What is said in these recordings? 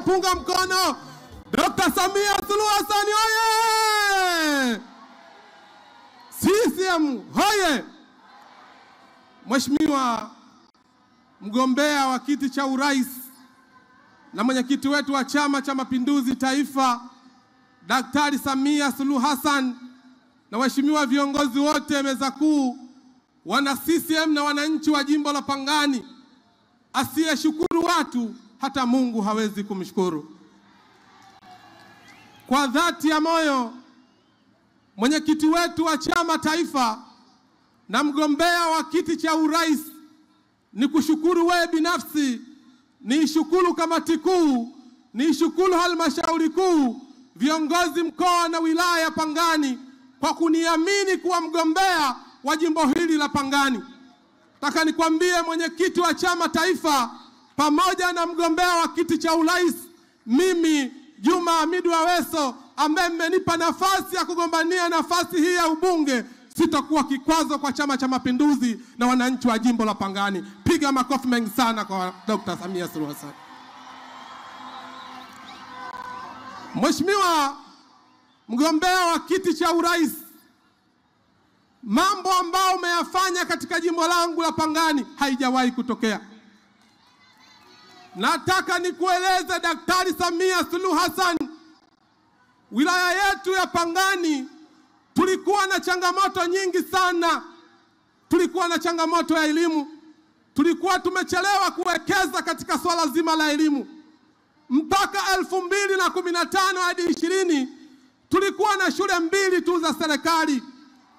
Punga mkono. Dr. Samia Suluhu Hassan hoye! CCM hoye! Mheshimiwa mgombea wa kiti cha urais na mwenyekiti wetu wa Chama cha Mapinduzi Taifa, Daktari Samia Suluhu Hassan, na waheshimiwa viongozi wote meza kuu, wana CCM na wananchi wa jimbo la Pangani, asiyeshukuru watu hata Mungu hawezi kumshukuru. Kwa dhati ya moyo, mwenyekiti wetu wa chama taifa na mgombea wa kiti cha urais, ni kushukuru wewe binafsi, ni shukuru kamati kuu, ni shukuru halmashauri kuu, viongozi mkoa na wilaya ya Pangani kwa kuniamini kuwa mgombea wa jimbo hili la Pangani. Nataka nikwambie mwenyekiti wa chama taifa pamoja na mgombea wa kiti cha urais, mimi Juma Hamidu Aweso, ambaye mmenipa nafasi ya kugombania nafasi hii ya ubunge, sitakuwa kikwazo kwa Chama cha Mapinduzi na wananchi wa jimbo la Pangani. Piga makofi mengi sana kwa Dr. Samia Suluhu Hassan. Mheshimiwa mgombea wa kiti cha urais, mambo ambayo umeyafanya katika jimbo langu la Pangani haijawahi kutokea. Nataka nikueleze Daktari Samia Suluhu Hassan, wilaya yetu ya Pangani tulikuwa na changamoto nyingi sana. Tulikuwa na changamoto ya elimu. Tulikuwa tumechelewa kuwekeza katika swala zima la elimu. Mpaka 2015 hadi 20 tulikuwa na shule 2 tu za serikali.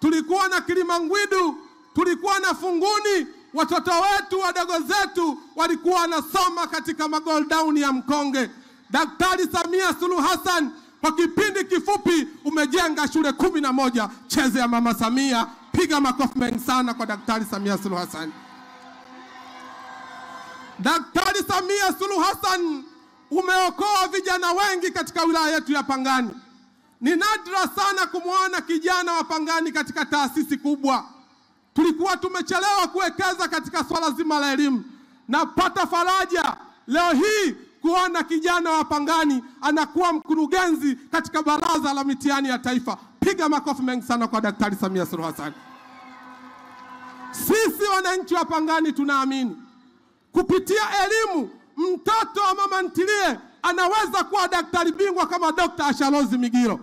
Tulikuwa na Kilimangwidu, tulikuwa na Funguni. Watoto wetu wadogo zetu walikuwa wanasoma katika magolddown ya Mkonge. Daktari Samia Suluhu Hassan, kwa kipindi kifupi umejenga shule 11. Cheze ya Mama Samia. Piga makofi mengi sana kwa Daktari Samia Suluhu Hassan. Daktari Samia Suluhu Hassan, umeokoa vijana wengi katika wilaya yetu ya Pangani. Ni nadra sana kumwona kijana wa Pangani katika taasisi kubwa. Tulikuwa tumechelewa kuwekeza katika swala zima la elimu. Napata faraja leo hii kuona kijana wa Pangani anakuwa mkurugenzi katika baraza la mitihani ya taifa. Piga makofi mengi sana kwa Daktari Samia Suluhu Hassan. Sisi wananchi wa Pangani tunaamini kupitia elimu, mtoto wa mama ntilie anaweza kuwa daktari bingwa kama Dr. Ashalozi Migiro.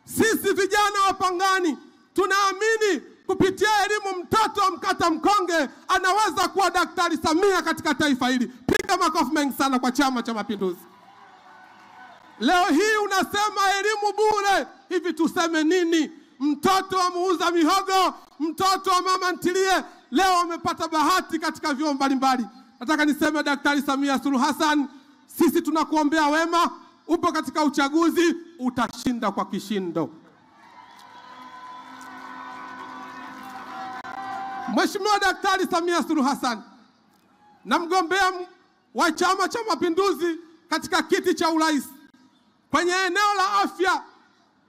Sisi vijana wa Pangani tunaamini kupitia elimu, mtoto wa mkata Mkonge anaweza kuwa Daktari Samia katika taifa hili. Piga makofi mengi sana kwa Chama cha Mapinduzi. Leo hii unasema elimu bure, hivi tuseme nini? Mtoto wa muuza mihogo, mtoto wa mama ntilie leo amepata bahati katika vyuo mbalimbali. Nataka niseme Daktari Samia Suluhu Hassan, sisi tunakuombea wema. Upo katika uchaguzi, utashinda kwa kishindo. Mheshimiwa Daktari Samia Suluhu Hassan na mgombea wa Chama cha Mapinduzi katika kiti cha urais, kwenye eneo la afya,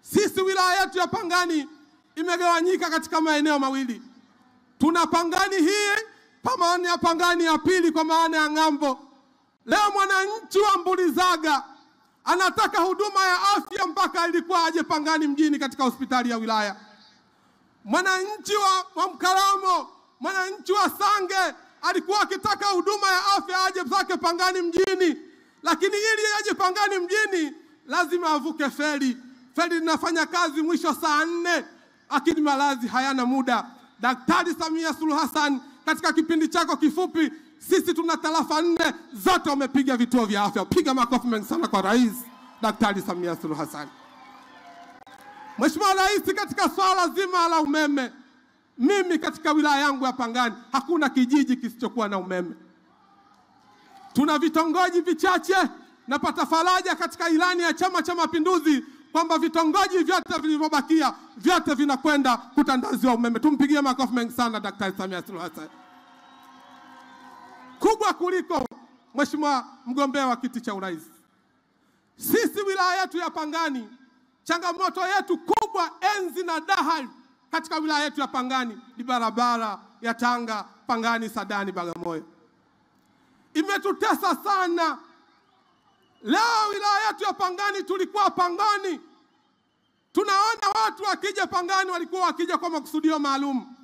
sisi wilaya yetu ya Pangani imegawanyika katika maeneo mawili. Tuna Pangani hii pamoja na Pangani ya pili kwa maana ya ng'ambo. Leo mwananchi wa Mbulizaga anataka huduma ya afya mpaka ilikuwa aje Pangani mjini katika hospitali ya wilaya. Mwananchi wa Mkaramo, mwananchi wa Sange alikuwa akitaka huduma ya afya aje zake Pangani mjini, lakini ili aje Pangani mjini lazima avuke feri. Feri linafanya kazi mwisho saa 4, lakini malazi hayana muda. Daktari Samia Suluhu Hassan, katika kipindi chako kifupi, sisi tuna tarafa 4 zote umepiga vituo vya afya. Piga makofi mengi sana kwa Rais Daktari Samia Suluhu Hassan. Mheshimiwa Rais, katika swala zima la umeme, mimi katika wilaya yangu ya Pangani hakuna kijiji kisichokuwa na umeme. Tuna vitongoji vichache. Napata faraja katika ilani ya Chama cha Mapinduzi kwamba vitongoji vyote vilivyobakia vyote vinakwenda kutandaziwa umeme. Tumpigie makofi mengi sana Daktari Samia Suluhu Hassan. Kubwa kuliko Mheshimiwa mgombea wa kiti cha urais, sisi wilaya yetu ya Pangani, changamoto yetu kubwa enzi na dahali katika wilaya yetu ya Pangani ni barabara, ya Tanga, Pangani, Sadani, Bagamoyo. Imetutesa sana. Leo wilaya yetu ya Pangani, tulikuwa Pangani, tunaona watu wakija Pangani walikuwa wakija kwa makusudio maalum.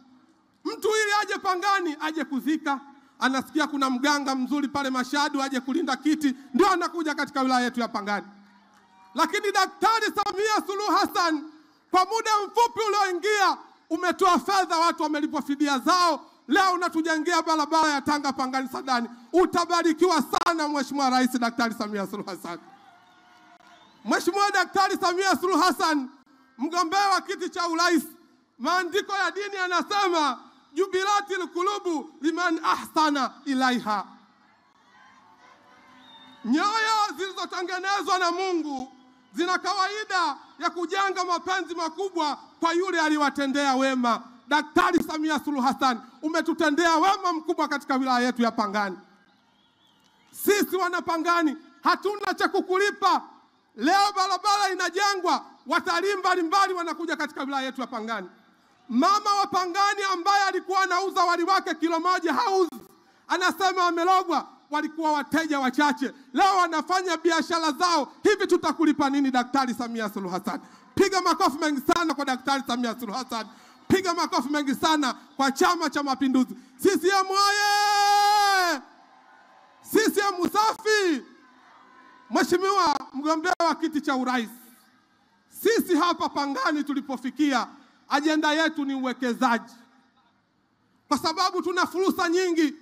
Mtu ili aje Pangani, aje kuzika, anasikia kuna mganga mzuri pale Mashadu, aje kulinda kiti, ndio anakuja katika wilaya yetu ya Pangani. Lakini Daktari Samia Suluhu Hassan, kwa muda mfupi ulioingia, umetoa fedha, watu wamelipwa fidia zao. Leo unatujengea barabara ya Tanga, Pangani, Sadani. Utabarikiwa sana Mheshimiwa Rais Daktari Samia Suluhu Hassan. Mheshimiwa Daktari Samia Suluhu Hassan, mgombea wa kiti cha urais, maandiko ya dini yanasema jubilatil kulubu liman ahsana ilaiha. Nyoyo zilizotengenezwa na Mungu zina kawaida ya kujenga mapenzi makubwa kwa yule aliwatendea wema. Daktari Samia Suluhu Hassan, umetutendea wema mkubwa katika wilaya yetu ya Pangani. Sisi wana Pangani hatuna cha kukulipa. Leo barabara inajengwa, watalii mbalimbali wanakuja katika wilaya yetu ya Pangani. Mama wa Pangani ambaye alikuwa anauza wali wake kilo moja hauzi, anasema amelogwa, walikuwa wateja wachache, leo wanafanya biashara zao. Hivi tutakulipa nini Daktari Samia Suluhu Hassan? Piga makofi mengi sana kwa Daktari Samia Suluhu Hassan. Piga makofi mengi sana kwa Chama cha Mapinduzi. CCM oye! CCM safi! Mheshimiwa mgombea wa kiti cha urais, sisi hapa Pangani tulipofikia, ajenda yetu ni uwekezaji. Kwa sababu tuna fursa nyingi.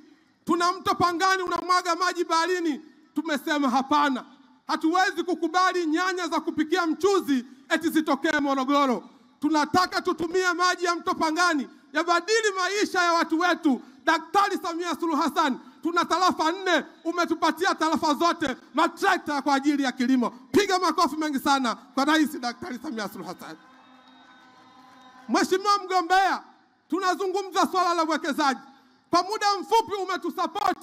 Tuna mto Pangani unamwaga maji baharini. Tumesema hapana, hatuwezi kukubali nyanya za kupikia mchuzi eti zitokee Morogoro. Tunataka tutumie maji ya mto Pangani yabadili maisha ya watu wetu. Daktari Samia Suluhu Hassan, tuna tarafa 4, umetupatia tarafa zote matrekta kwa ajili ya kilimo. Piga makofi mengi sana kwa Rais Daktari Samia Suluhu Hassan. Mheshimiwa mgombea, tunazungumza swala la uwekezaji. Kwa muda mfupi umetusupport,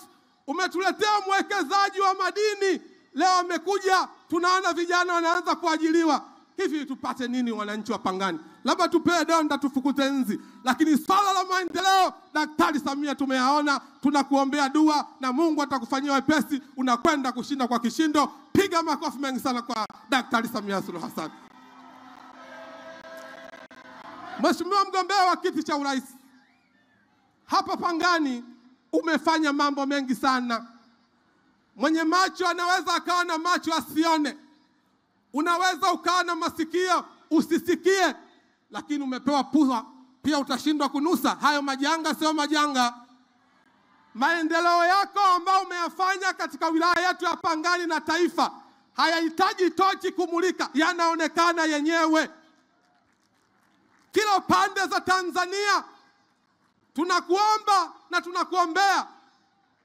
umetuletea mwekezaji wa madini. Leo amekuja, tunaona vijana wanaanza kuajiriwa. Hivi tupate nini wananchi wa Pangani? Labda tupee donda tufukute nzi. Lakini swala la maendeleo, Daktari Samia tumeyaona, tunakuombea dua na Mungu atakufanyia wepesi, unakwenda kushinda kwa kishindo. Piga makofi mengi sana kwa Daktari Samia Suluhu Hassan. Mheshimiwa mgombea wa kiti cha urais, hapa Pangani umefanya mambo mengi sana. Mwenye macho anaweza akawa na macho asione. Unaweza ukawa na masikio usisikie, lakini umepewa pua pia utashindwa kunusa. Hayo majanga sio majanga. Maendeleo yako ambayo umeyafanya katika wilaya yetu ya Pangani na taifa hayahitaji tochi kumulika, yanaonekana yenyewe. Kila pande za Tanzania tunakuomba na tunakuombea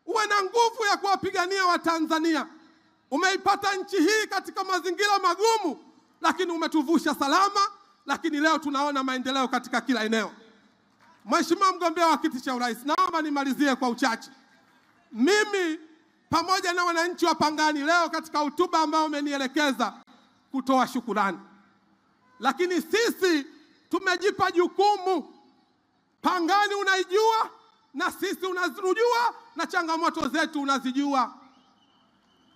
uwe na nguvu ya kuwapigania Watanzania. Umeipata nchi hii katika mazingira magumu, lakini umetuvusha salama, lakini leo tunaona maendeleo katika kila eneo. Mheshimiwa mgombea wa kiti cha urais, naomba nimalizie kwa uchache. Mimi pamoja na wananchi wa Pangani leo katika hotuba ambao umenielekeza kutoa shukrani. Lakini sisi tumejipa jukumu. Pangani unaijua na sisi unazijua na changamoto zetu unazijua.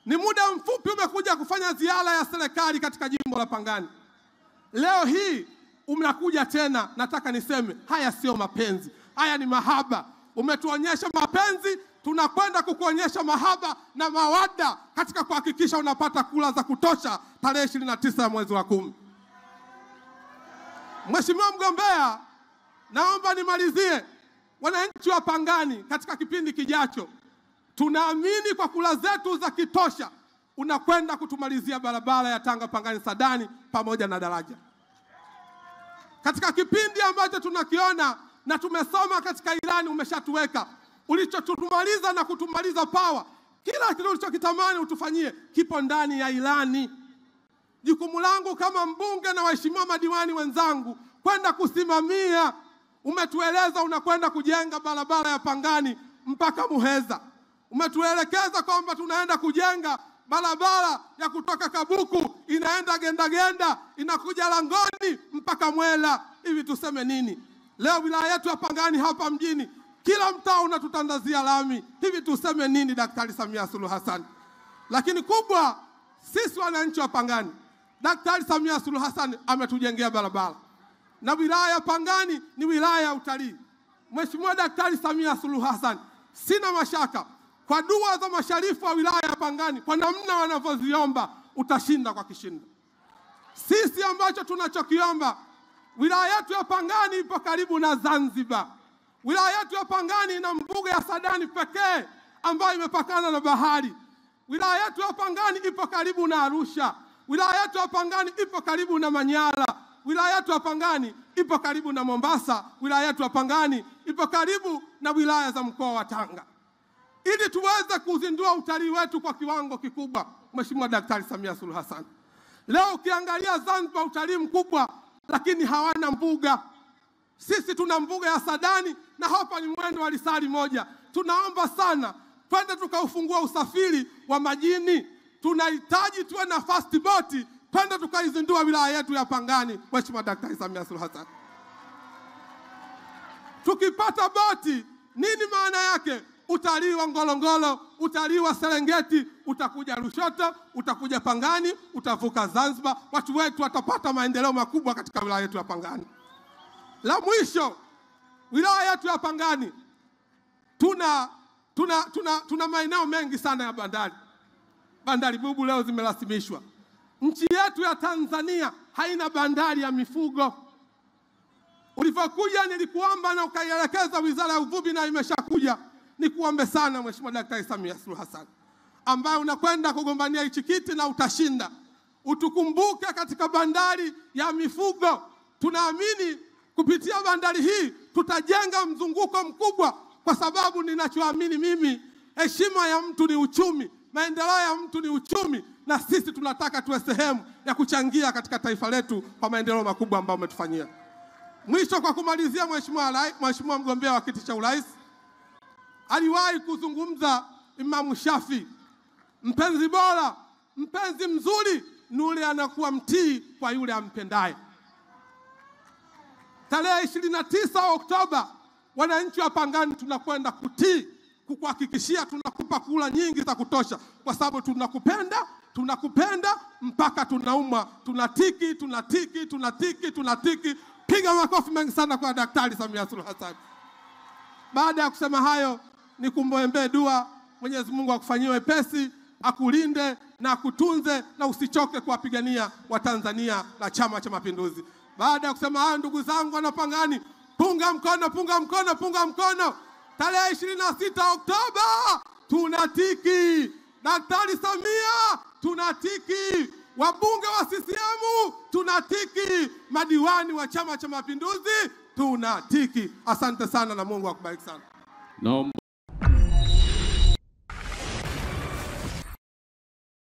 Ni muda mfupi umekuja kufanya ziara ya serikali katika jimbo la Pangani. Leo hii umekuja tena, nataka niseme haya sio mapenzi, haya ni mahaba. Umetuonyesha mapenzi, tunakwenda kukuonyesha mahaba na mawada katika kuhakikisha unapata kula za kutosha tarehe 29 ya mwezi wa 10. Mheshimiwa mgombea, naomba nimalizie. Wananchi wa Pangani, katika kipindi kijacho tunaamini kwa kula zetu za kitosha unakwenda kutumalizia barabara ya Tanga, Pangani, Sadani pamoja na daraja. Katika kipindi ambacho tunakiona na tumesoma katika ilani umeshatuweka, ulichotumaliza na kutumaliza power, kila kitu ulichokitamani utufanyie kipo ndani ya ilani. Jukumu langu kama mbunge na waheshimiwa madiwani wenzangu kwenda kusimamia. Umetueleza unakwenda kujenga barabara ya Pangani mpaka Muheza. Umetuelekeza kwamba tunaenda kujenga barabara ya kutoka Kabuku inaenda Gendagenda inakuja Langoni mpaka Mwela. Hivi tuseme nini? Leo wilaya yetu ya Pangani hapa mjini Kila mtaa unatutandazia lami. Hivi tuseme nini Daktari Samia Suluhu Hassan? Lakini kubwa, sisi wananchi wa Pangani, Daktari Samia Suluhu Hassan ametujengea barabara. Na wilaya ya Pangani ni wilaya ya utalii. Mheshimiwa Daktari Samia Suluhu Hassan, sina mashaka kwa dua za masharifu wa wilaya ya Pangani, kwa namna wanavyoziomba, utashinda kwa kishindo. Sisi ambacho tunachokiomba, wilaya yetu ya Pangani ipo karibu na Zanzibar. Wilaya yetu ya Pangani ina mbuga ya Sadani pekee ambayo imepakana na bahari. Wilaya yetu ya Pangani ipo karibu na Arusha. Wilaya yetu ya Pangani ipo karibu na Manyara. Wilaya yetu ya Pangani ipo karibu na Mombasa. Wilaya yetu ya Pangani ipo karibu na wilaya za mkoa wa Tanga. Ili tuweze kuzindua utalii wetu kwa kiwango kikubwa, Mheshimiwa Daktari Samia Suluhu Hassan, leo ukiangalia Zanzibar utalii mkubwa, lakini hawana mbuga. Sisi tuna mbuga ya Sadani na hapa ni mwendo wa lisali moja. Tunaomba sana twende tukaufungua usafiri wa majini. Tunahitaji tuwe na fast boat, twende tukaizindua wilaya yetu ya Pangani, Mheshimiwa Daktari Samia Suluhu Hassan. Tukipata boti, nini maana yake? Utalii wa Ngorongoro, utalii wa Serengeti, utakuja Lushoto, utakuja Pangani, utavuka Zanzibar. Watu wetu watapata maendeleo makubwa katika wilaya yetu ya Pangani. La mwisho, wilaya yetu ya Pangani tuna maeneo mengi sana ya bandari. Bandari bubu leo zimerasimishwa. Nchi yetu ya Tanzania haina bandari ya mifugo. Ulipokuja nilikuomba na ukaielekeza Wizara ya Uvuvi na imeshakuja. Nikuombe sana Mheshimiwa Daktari Samia Suluhu Hassan, ambaye unakwenda kugombania hichi kiti na utashinda, utukumbuke katika bandari ya mifugo. Tunaamini kupitia bandari hii tutajenga mzunguko mkubwa, kwa sababu ninachoamini mimi, heshima ya mtu ni uchumi, maendeleo ya mtu ni uchumi, na sisi tunataka tuwe sehemu ya kuchangia katika taifa letu kwa maendeleo makubwa ambayo umetufanyia. Mwisho, kwa kumalizia, Mheshimiwa mgombea wa kiti cha urais, aliwahi kuzungumza Imamu Shafi, mpenzi bora, mpenzi mzuri ni yule anakuwa mtii kwa yule ampendaye. Tarehe 29 Oktoba, wananchi wa Pangani tunakwenda kutii, kukuhakikishia tunakupa kula nyingi za kutosha, kwa sababu tunakupenda mpaka tunaumwa. Tunatiki. Piga makofi mengi sana kwa Daktari Samia Suluhu Hassan. Baada ya kusema hayo, nikumwombee dua. Mwenyezi Mungu akufanyie wepesi, akulinde na akutunze, na usichoke kuwapigania Watanzania na Chama cha Mapinduzi. Baada ya kusema hayo, ndugu zangu wana Pangani, punga mkono. Tarehe 26 Oktoba tunatiki. Daktari Samia tunatiki. Wabunge wa CCM tunatiki. Madiwani wa Chama cha Mapinduzi tunatiki. Asante sana na Mungu akubariki sana.